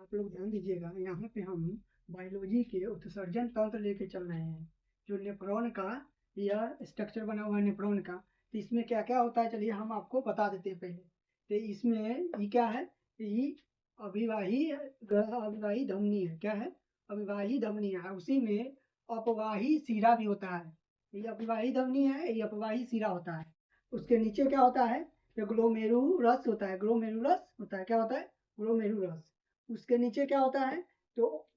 आप लोग ध्यान दीजिएगा, यहाँ पे हम बायोलॉजी के उत्सर्जन तंत्र लेके चल रहे हैं। जो नेफ्रॉन का यह स्ट्रक्चर बना हुआ है नेफ्रॉन का, तो इसमें क्या क्या होता है चलिए हम आपको बता देते हैं पहले। तो इसमें ये क्या है, ये अविवाही धमनी है। क्या है? अविवाही धमनी है। उसी में अपवाही सीरा भी होता है। ये अविवाही धमनी है, ये अपवाही सीरा होता है। उसके नीचे क्या होता है, ये ग्लोमेरुलस होता है। ग्लोमेरुलस होता है, क्या होता है? ग्लोमेरुलस। उसके नीचे क्या होता है, तो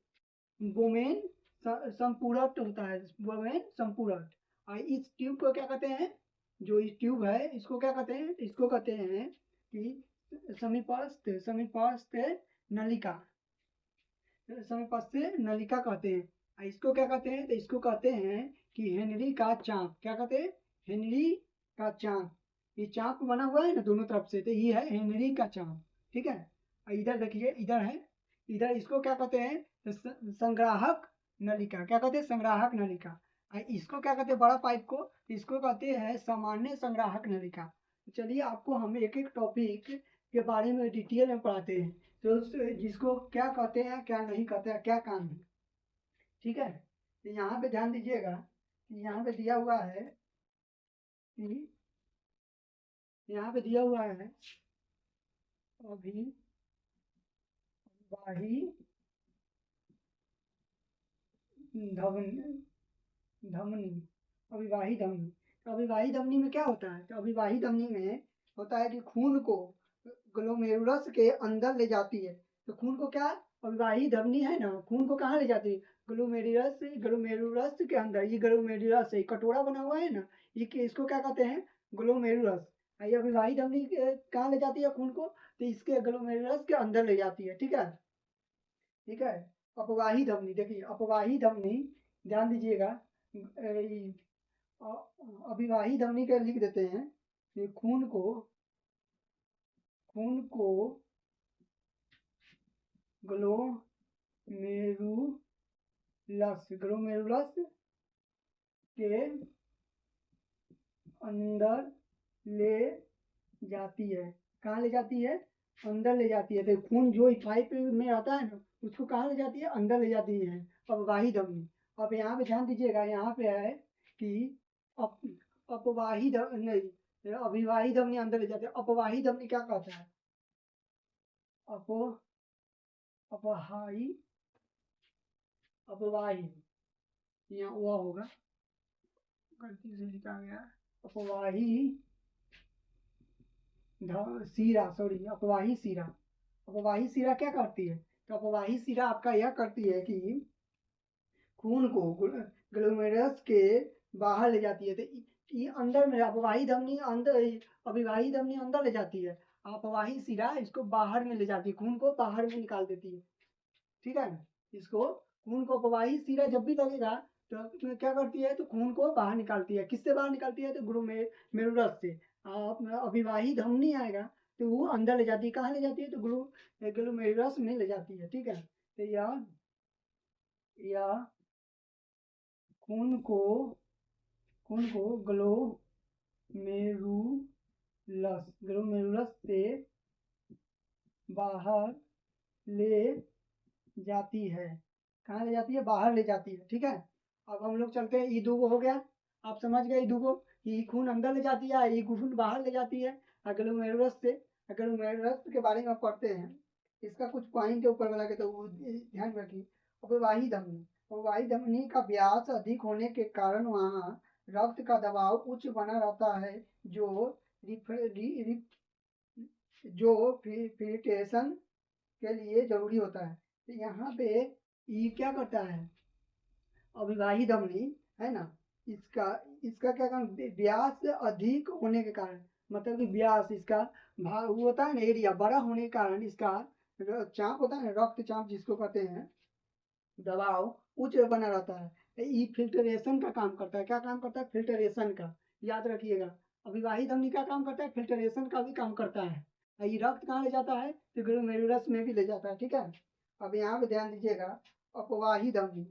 वोमेन संपूरक होता है। वोमेन संपूरक। और इस ट्यूब को क्या कहते हैं, जो इस ट्यूब है इसको क्या कहते हैं, इसको कहते हैं कि समीपस्थ समीपस्थ नलिका। समीपस्थ नलिका कहते हैं। और इसको क्या कहते हैं, तो इसको कहते हैं कि हेनरी का चांप। क्या कहते हैं? हेनरी का चांप। ये चांप बना हुआ है ना दोनों तरफ से, तो ये है हेनरी का चांप। ठीक है। और इधर देखिए, इधर है, इधर इसको क्या कहते हैं, तो संग्राहक नलिका। क्या कहते हैं? संग्राहक नलिका। और इसको क्या कहते हैं, बड़ा पाइप को, इसको कहते हैं सामान्य संग्राहक नलिका। तो चलिए आपको हम एक एक टॉपिक के बारे में डिटेल में पढ़ाते हैं, तो जिसको क्या कहते हैं क्या नहीं कहते हैं, क्या काम है। ठीक है। तो यहाँ पे ध्यान दीजिएगा कि यहाँ पे दिया हुआ है कि यहाँ पे दिया हुआ है अभिवाही धमनी। अविवाही धमनी। तो अविवाही धमनी में क्या होता है, तो अविवाही धमनी में होता है कि खून को ग्लोमेरुलस के अंदर ले जाती है। तो खून को क्या, अविवाही धमनी है ना, खून को कहाँ ले जाती है, ग्लोमेरुलस के अंदर। ये ग्लोमेरुलस है, कटोरा बना हुआ है ना, ये इसको क्या कहते हैं, ग्लोमेरुलस। ये अविवाही धमनी कहाँ ले जाती है खून को, तो इसके ग्लोमेरुलस के अंदर ले जाती है। ठीक है। ठीक है। अपवाही धमनी, देखिए अपवाही धमनी, ध्यान दीजिएगा। अविवाही धमनी का लिख देते हैं कि खून को ग्लोमेरुलस के अंदर ले जाती है। कहाँ ले जाती है, अंदर ले जाती है। तो खून जो पाइप में आता है ना, उसको कहाँ ले जाती है, अंदर ले जाती है अपवाही धमनी। अब यहाँ पे ध्यान दीजिएगा, यहाँ पे है कि अप, अपवाही नहीं, अविवाही धमनी अंदर ले जाती है। अपवाही धमनी क्या कहता है, अपवाही अपवाही, यहाँ हुआ होगा, गलती से लिखा गया, अपवाही सीरा, सॉरी, अपवाही सीरा। अपवाही सीरा क्या करती है, तो अपवाही सीरा आपका यह करती है कि खून को ग्लोमेरुलस के बाहर ले जाती है। तो ये अंदर में अपवाही धमनी अंदर, अविवाही धमनी अंदर ले जाती है, अपवाही सीरा इसको बाहर में ले जाती है, खून को बाहर में निकाल देती है। ठीक है। इसको खून को अपवाही सीरा जब भी लगेगा तो क्या करती है, तो खून को बाहर निकालती है। किससे बाहर निकालती है, तो ग्लोमेरुलस से। अविवाही धमनी आएगा तो वो अंदर ले जाती है। कहाँ ले जाती है, तो ग्लोमेरुलस में ले जाती है। ठीक है। तो यह खून को ग्लोमेरुलस से बाहर ले जाती है। कहाँ ले जाती है, बाहर ले जाती है। ठीक है। अब हम लोग चलते हैं, ई दूगो हो गया, आप समझ गए। ई दूगो, ये खून अंदर ले जाती है, ये खून बाहर ले जाती है ग्लोमेरुलस से। ग्लोमेरुलस के बारे में पढ़ते हैं, इसका कुछ पॉइंट के ऊपर लगे तो वो ध्यान रखिए। अपवाही धमनी, अपवाही धमनी का व्यास अधिक होने के कारण वहाँ रक्त का दबाव उच्च बना रहता है, जो फिल्ट्रेशन के लिए जरूरी होता है। तो यहाँ पे ये क्या करता है, अविवाही धमनी है ना, इसका इसका क्या काम, व्यास अधिक होने के कारण, मतलब कि व्यास इसका भाग वो होता है ना, एरिया बड़ा होने के कारण इसका चाप होता है ना, रक्त चाप जिसको कहते हैं, दबाव उच्च बना रहता है। ये फिल्ट्रेशन का काम करता है। क्या काम करता है, फिल्ट्रेशन का, याद रखिएगा। अविवाही धमनी का काम करता है, फिल्ट्रेशन का भी काम करता है। ये रक्त कहाँ ले जाता है, तो ग्लोमेरुलस में भी ले जाता है। ठीक है। अब यहाँ पे ध्यान दीजिएगा, अपवाही धमनी,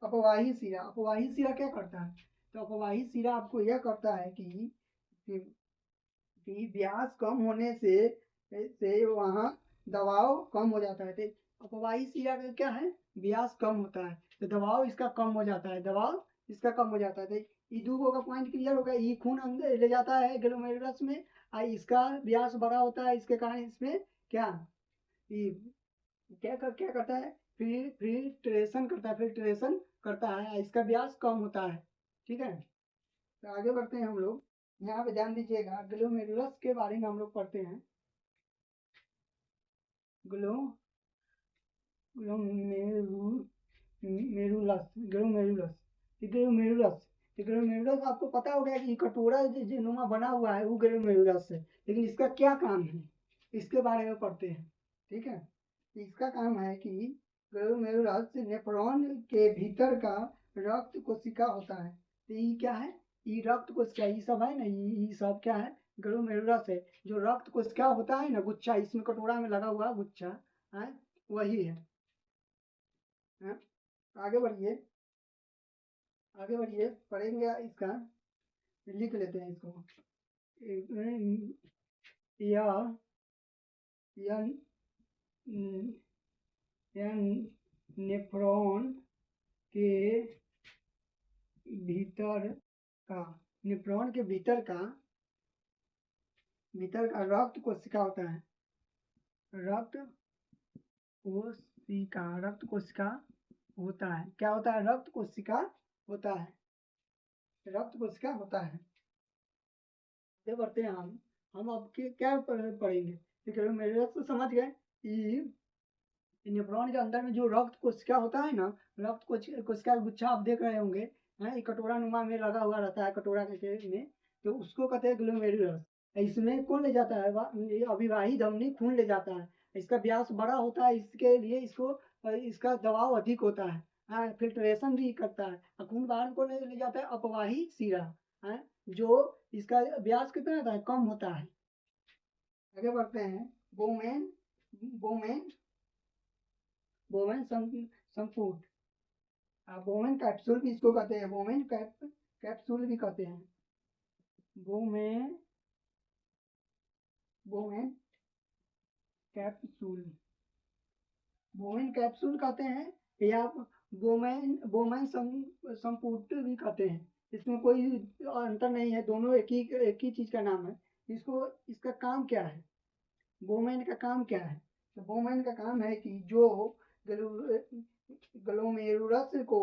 अपवाही सीरा। अपवाही सीरा क्या करता है, तो अपवाही सीरा आपको यह करता है कि व्यास कम होने से वहाँ दबाव कम हो जाता है। तो अपवाही शिरा का क्या है, व्यास कम होता है, तो दबाव इसका कम हो जाता है, दबाव इसका कम हो जाता है। तो ये दूगो का पॉइंट क्लियर हो गया। ये खून अंदर ले जाता है ग्लोमेरुलस में, और इसका व्यास बड़ा होता है, इसके कारण इसमें क्या ये क्या करता है, फिल्ट्रेशन करता है, इसका व्यास कम होता है। ठीक है, तो आगे बढ़ते हैं हम लोग। यहाँ पे ध्यान दीजिएगा, ग्लोमेरुलस के बारे में हम लोग पढ़ते हैं। Glow glomerulus glomerulus glomerulus glomerulus आपको पता होगा कि कटोरा जो नुमा बना हुआ है वो ग्लोमेरुलस है, लेकिन इसका क्या काम है इसके बारे में पढ़ते हैं। ठीक है, इसका काम है कि ग्लोमेरुलस नेफ्रॉन के भीतर का रक्त कोशिका होता है। तो ये क्या है, ये रक्त कोशिका, ये सब है ना, ये सब क्या है, ग्लोमेरुलस है। जो रक्त कोशिका होता है ना, गुच्छा, इसमें कटोरा में लगा हुआ गुच्छा है, वही है। आगे बढ़िए, आगे बढ़िए, पढ़ेंगे इसका, लिख लेते हैं इसको। यह यह यह नेफ्रॉन के भीतर का नेफ्रॉन के भीतर का रक्त कोशिका होता है। रक्त कोशिका होता है, क्या होता है, रक्त कोशिका होता है, रक्त कोशिका होता है। आगे बढ़ते हैं हम अब क्या पढ़ेंगे। ठीक है, मेरे तो समझ गए कि नेफ्रॉन के अंदर में जो रक्त कोशिका होता है ना, रक्त कोशिका का गुच्छा आप देख रहे होंगे, है, एक कटोरा नुमा में लगा हुआ रहता है, कटोरा के शेप में, तो उसको कहते हैं ग्लोमेरुलस। इसमें कौन ले जाता है, अविवाही धमनी खून ले जाता है, इसका व्यास बड़ा होता है, इसके लिए इसका दबाव अधिक होता है, फिल्ट्रेशन भी करता है, खून बाहर को ले जाता है, अपवाही शिरा है, जो इसका व्यास कितना होता है, कम होता है। आगे बढ़ते हैं। बोमेन बोमेन बोमेन संपुट, बोमेन कैप्सूल भी इसको कहते हैं, बोमेन कैप्सूल भी कहते हैं, बोमेन बोमेन कैप्सूल बोमेन कैप्सूल कहते हैं, या बोमेन संपुट भी कहते हैं। इसमें कोई अंतर नहीं है, दोनों एक ही चीज का नाम है। इसका काम क्या है, बोमेन का काम क्या है, तो बोमेन का काम है कि जो ग्लोमेरुलस को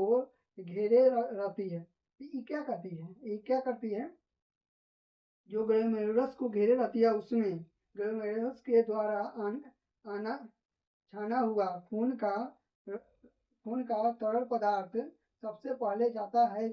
घेरे रहती है, ये क्या करती है, जो ग्लोमेरुलस को घेरे रहती है, उसमें ग्लोमेरुलस के द्वारा आना छाना हुआ खून का तरल पदार्थ सबसे पहले जाता है।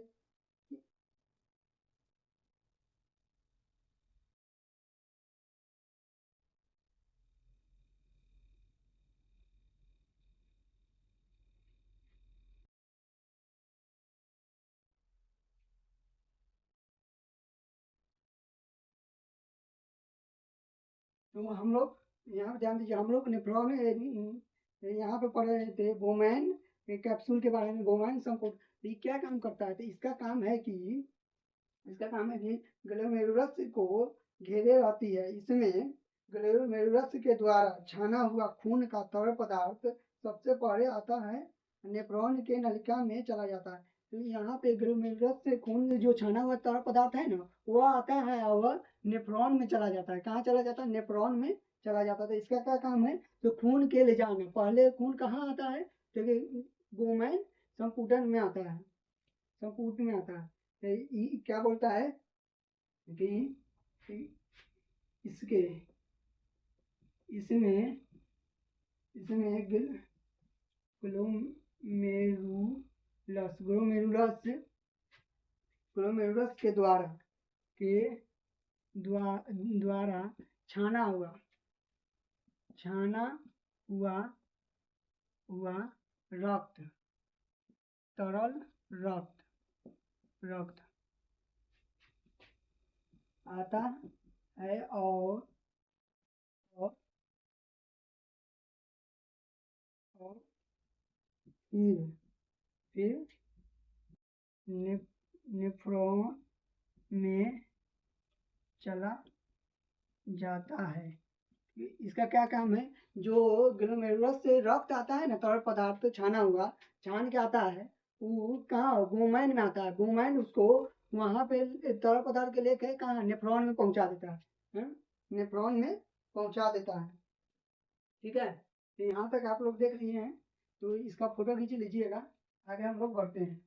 तो हम लोग यहाँ ध्यान दीजिए, हम लोग नेफ्रॉन यहाँ पे पढ़ रहे थे बोमैन कैप्सूल के बारे में, बोमैन संपुट। ये क्या काम करता है, तो इसका काम है कि ग्लोमेरुलस को घेरे रहती है, इसमें ग्लोमेरुलस के द्वारा छाना हुआ खून का तरल पदार्थ सबसे पहले आता है, नेफ्रॉन के नलिका में चला जाता है। तो यहाँ पे ग्लोमेरुलस से खून जो छाना हुआ तरल पदार्थ है ना, वह आता है और नेफ्रॉन में चला जाता है। कहाँ चला जाता है, नेफ्रॉन में चला जाता है। तो इसका क्या काम है, तो खून के ले जाना, पहले खून कहाँ आता है, तो बोमैन संपुटन में आता है, संपुट में आता है। तो क्या बोलता है कि इसके इसमें इसमें ग्लोमेरुलस के द्वारा छाना हुआ रक्त, तरल रक्त आता है, और फिर नेफ्रॉन में चला जाता है। इसका क्या काम है, जो ग्लोमेरुलस से रक्त आता है ना, तरल पदार्थ छाना हुआ, छान के आता है, वो कहाँ गोमैन में आता है, गोमैन उसको वहां पे तरल पदार्थ के लेके कहाँ नेफ्रॉन में पहुंचा देता है, नेफ्रॉन में पहुंचा देता है। ठीक है, तो यहाँ तक आप लोग देख लिए हैं, तो इसका फोटो खींच लीजिएगा, आगे हम लोग बढ़ते हैं।